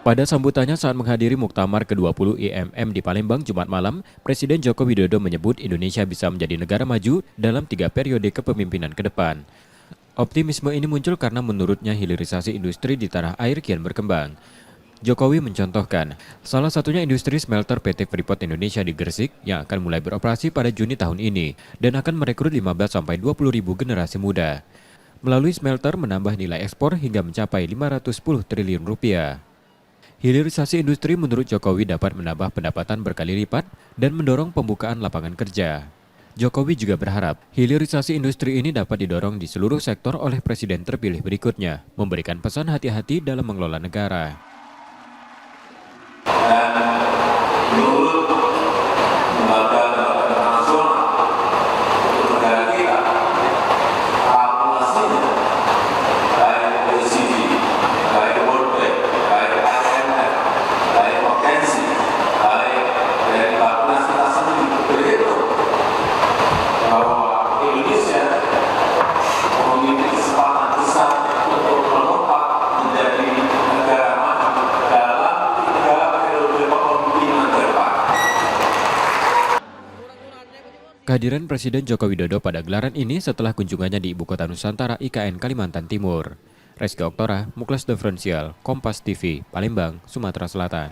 Pada sambutannya saat menghadiri Muktamar ke-20 IMM di Palembang Jumat malam, Presiden Joko Widodo menyebut Indonesia bisa menjadi negara maju dalam 3 periode kepemimpinan ke depan. Optimisme ini muncul karena menurutnya hilirisasi industri di tanah air kian berkembang. Jokowi mencontohkan, salah satunya industri smelter PT Freeport Indonesia di Gresik yang akan mulai beroperasi pada Juni tahun ini dan akan merekrut 15-20 ribu generasi muda. Melalui smelter menambah nilai ekspor hingga mencapai 510 triliun rupiah. Hilirisasi industri menurut Jokowi dapat menambah pendapatan berkali lipat dan mendorong pembukaan lapangan kerja. Jokowi juga berharap hilirisasi industri ini dapat didorong di seluruh sektor oleh presiden terpilih berikutnya, memberikan pesan hati-hati dalam mengelola negara. Menurut lembaga internasional untuk negara kita, kalkulasinya baik OECD, baik World Bank, baik IMF, baik McKinsey, baik dari Bapenas kita sendiri berhitung bahwa Indonesia memiliki kesempatan besar untuk melompat menjadi negara maju dalam 3 periode kepemimpinan ke depan. Kehadiran Presiden Joko Widodo pada gelaran ini setelah kunjungannya di Ibu Kota Nusantara IKN Kalimantan Timur. Reski Oktora, Muklas Differential, Kompas TV, Palembang, Sumatera Selatan.